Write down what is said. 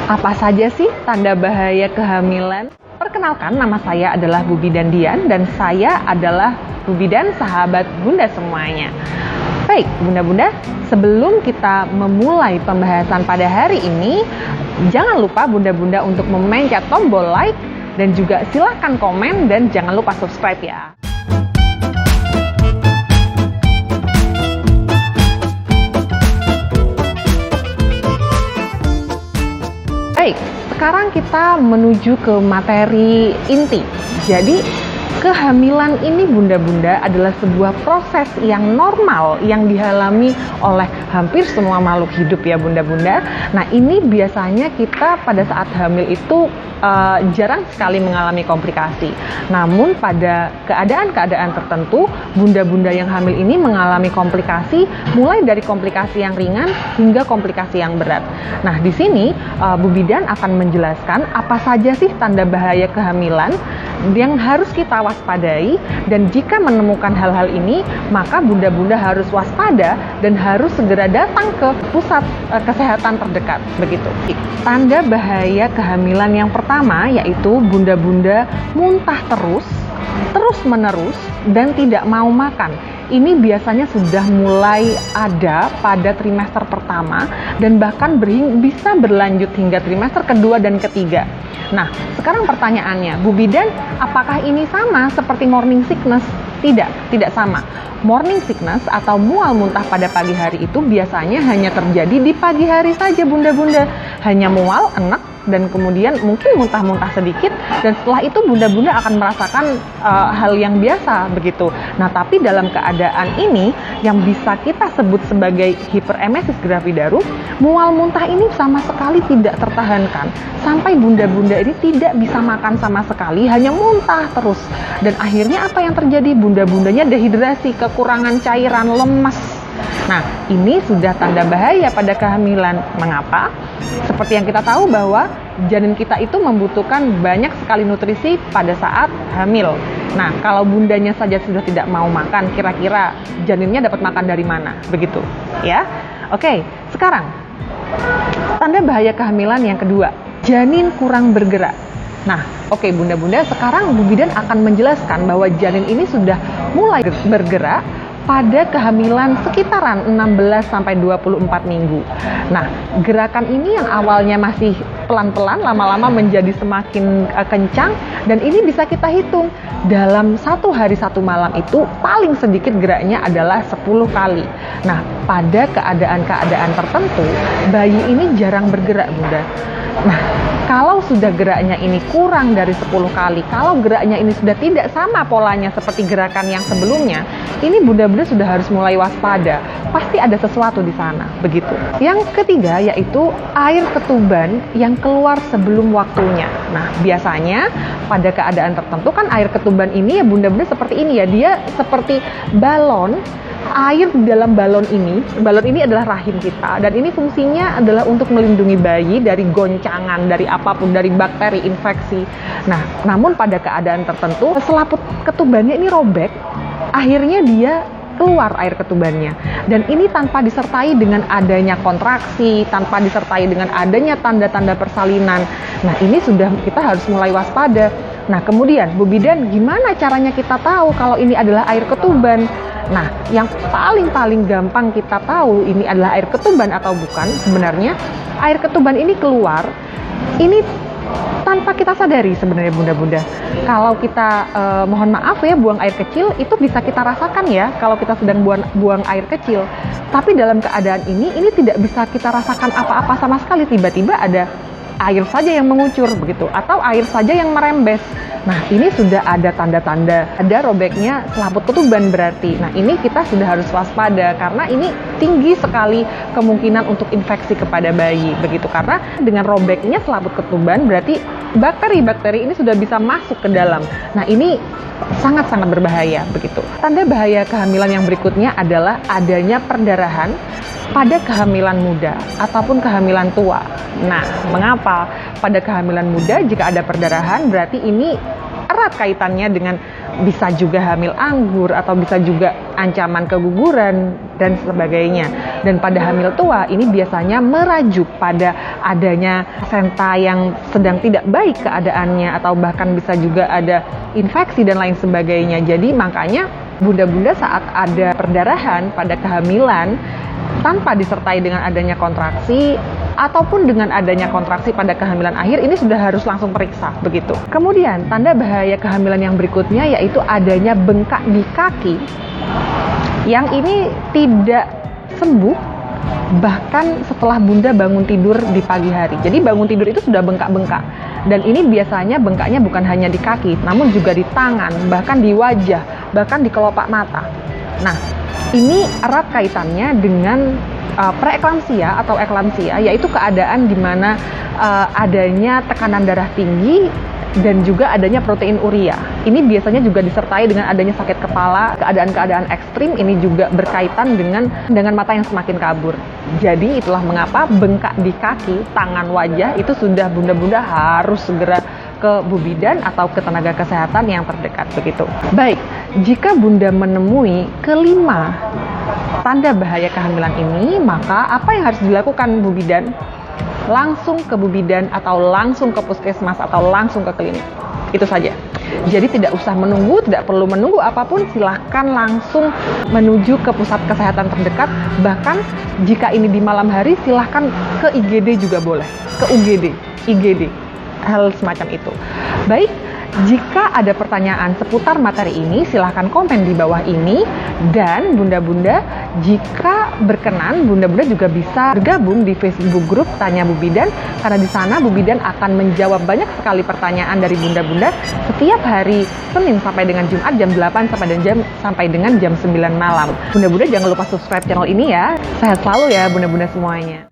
Apa saja sih tanda bahaya kehamilan? Perkenalkan, nama saya adalah Bu Bidan Dian dan saya adalah Bu Bidan, sahabat Bunda semuanya. Baik, Bunda-Bunda, sebelum kita memulai pembahasan pada hari ini, jangan lupa Bunda-Bunda untuk memencet tombol like dan juga silahkan komen dan jangan lupa subscribe ya. Baik, sekarang kita menuju ke materi inti. Jadi, kehamilan ini Bunda-Bunda adalah sebuah proses yang normal yang dialami oleh hampir semua makhluk hidup ya Bunda-Bunda. Nah, ini biasanya kita pada saat hamil itu jarang sekali mengalami komplikasi. Namun pada keadaan-keadaan tertentu, Bunda-Bunda yang hamil ini mengalami komplikasi mulai dari komplikasi yang ringan hingga komplikasi yang berat. Nah, di sini Bu Bidan akan menjelaskan apa saja sih tanda bahaya kehamilan yang harus kita waspadai, dan jika menemukan hal-hal ini, maka Bunda-Bunda harus waspada dan harus segera datang ke pusat kesehatan terdekat, begitu. Tanda bahaya kehamilan yang pertama yaitu Bunda-Bunda muntah terus-menerus dan tidak mau makan. Ini biasanya sudah mulai ada pada trimester pertama dan bahkan bisa berlanjut hingga trimester kedua dan ketiga. Nah, sekarang pertanyaannya, Bu Bidan, apakah ini sama seperti morning sickness? Tidak sama. Morning sickness atau mual muntah pada pagi hari itu biasanya hanya terjadi di pagi hari saja Bunda-Bunda. Hanya mual, enak, dan kemudian mungkin muntah-muntah sedikit, dan setelah itu Bunda-Bunda akan merasakan hal yang biasa begitu. Nah, tapi dalam keadaan ini yang bisa kita sebut sebagai hiperemesis gravidarum, mual muntah ini sama sekali tidak tertahankan. Sampai Bunda-Bunda ini tidak bisa makan sama sekali, hanya muntah terus. Dan akhirnya apa yang terjadi? Bunda-bundanya dehidrasi, kekurangan cairan, lemas. Nah, ini sudah tanda bahaya pada kehamilan. Mengapa? Seperti yang kita tahu bahwa janin kita itu membutuhkan banyak sekali nutrisi pada saat hamil. Nah, kalau bundanya saja sudah tidak mau makan, kira-kira janinnya dapat makan dari mana? Begitu, ya. Oke, sekarang tanda bahaya kehamilan yang kedua, janin kurang bergerak. Nah, oke Bunda-Bunda, sekarang Bu Bidan akan menjelaskan bahwa janin ini sudah mulai bergerak pada kehamilan sekitaran 16-24 minggu. Nah, gerakan ini yang awalnya masih pelan-pelan, lama-lama menjadi semakin kencang, dan ini bisa kita hitung. Dalam satu hari satu malam itu paling sedikit geraknya adalah 10 kali. Nah, pada keadaan-keadaan tertentu, bayi ini jarang bergerak, Bunda. Nah, kalau sudah geraknya ini kurang dari 10 kali, kalau geraknya ini sudah tidak sama polanya seperti gerakan yang sebelumnya, ini Bunda-Bunda sudah harus mulai waspada. Pasti ada sesuatu di sana, begitu. Yang ketiga yaitu air ketuban yang keluar sebelum waktunya. Nah, biasanya pada keadaan tertentu kan air ketuban ini ya Bunda-Bunda seperti ini ya, dia seperti balon. Air di dalam balon ini adalah rahim kita, dan ini fungsinya adalah untuk melindungi bayi dari goncangan, dari apapun, dari bakteri, infeksi. Nah, namun pada keadaan tertentu selaput ketubannya ini robek, akhirnya dia keluar air ketubannya, dan ini tanpa disertai dengan adanya kontraksi, tanpa disertai dengan adanya tanda-tanda persalinan. Nah, ini sudah kita harus mulai waspada. Nah, kemudian Bu Bidan, gimana caranya kita tahu kalau ini adalah air ketuban? Nah, yang paling gampang kita tahu ini adalah air ketuban atau bukan, sebenarnya air ketuban ini keluar, ini tanpa kita sadari sebenarnya Bunda-Bunda. Kalau kita mohon maaf ya buang air kecil, itu bisa kita rasakan ya kalau kita sedang buang air kecil. Tapi dalam keadaan ini tidak bisa kita rasakan apa-apa sama sekali, tiba-tiba ada air saja yang mengucur begitu, atau air saja yang merembes. Nah, ini sudah ada tanda-tanda ada robeknya selaput ketuban berarti. Nah, ini kita sudah harus waspada karena ini tinggi sekali kemungkinan untuk infeksi kepada bayi begitu, karena dengan robeknya selaput ketuban berarti bakteri-bakteri ini sudah bisa masuk ke dalam. Nah, ini sangat-sangat berbahaya begitu. Tanda bahaya kehamilan yang berikutnya adalah adanya perdarahan pada kehamilan muda ataupun kehamilan tua. Nah, mengapa pada kehamilan muda jika ada perdarahan berarti ini erat kaitannya dengan bisa juga hamil anggur atau bisa juga ancaman keguguran dan sebagainya. Dan pada hamil tua ini biasanya merajuk pada adanya placenta yang sedang tidak baik keadaannya, atau bahkan bisa juga ada infeksi dan lain sebagainya. Jadi makanya bunda-bunda saat ada perdarahan pada kehamilan tanpa disertai dengan adanya kontraksi ataupun dengan adanya kontraksi pada kehamilan akhir, ini sudah harus langsung periksa begitu. Kemudian tanda bahaya kehamilan yang berikutnya yaitu adanya bengkak di kaki yang ini tidak sembuh bahkan setelah bunda bangun tidur di pagi hari. Jadi bangun tidur itu sudah bengkak-bengkak, dan ini biasanya bengkaknya bukan hanya di kaki namun juga di tangan, bahkan di wajah, bahkan di kelopak mata. Nah, ini erat kaitannya dengan preeklamsia atau eklamsia, yaitu keadaan di mana adanya tekanan darah tinggi dan juga adanya protein urea. Ini biasanya juga disertai dengan adanya sakit kepala, keadaan-keadaan ekstrim ini juga berkaitan dengan mata yang semakin kabur. Jadi itulah mengapa bengkak di kaki, tangan, wajah itu sudah bunda-bunda harus segera ke Bu Bidan atau ke tenaga kesehatan yang terdekat begitu. Baik, jika bunda menemui kelima tanda bahaya kehamilan ini, maka apa yang harus dilakukan Bu Bidan? Langsung ke Bu Bidan atau langsung ke puskesmas atau langsung ke klinik. Itu saja. Jadi tidak usah menunggu, tidak perlu menunggu apapun, silahkan langsung menuju ke pusat kesehatan terdekat. Bahkan jika ini di malam hari, silahkan ke IGD juga boleh, ke UGD, IGD, hal semacam itu. Baik, jika ada pertanyaan seputar materi ini, silahkan komen di bawah ini. Dan bunda-bunda, jika berkenan, bunda-bunda juga bisa bergabung di Facebook grup Tanya Bu Bidan, karena di sana Bu Bidan akan menjawab banyak sekali pertanyaan dari bunda-bunda setiap hari Senin sampai dengan Jumat jam 8 sampai dengan jam 9 malam. Bunda-bunda jangan lupa subscribe channel ini ya. Sehat selalu ya bunda-bunda semuanya.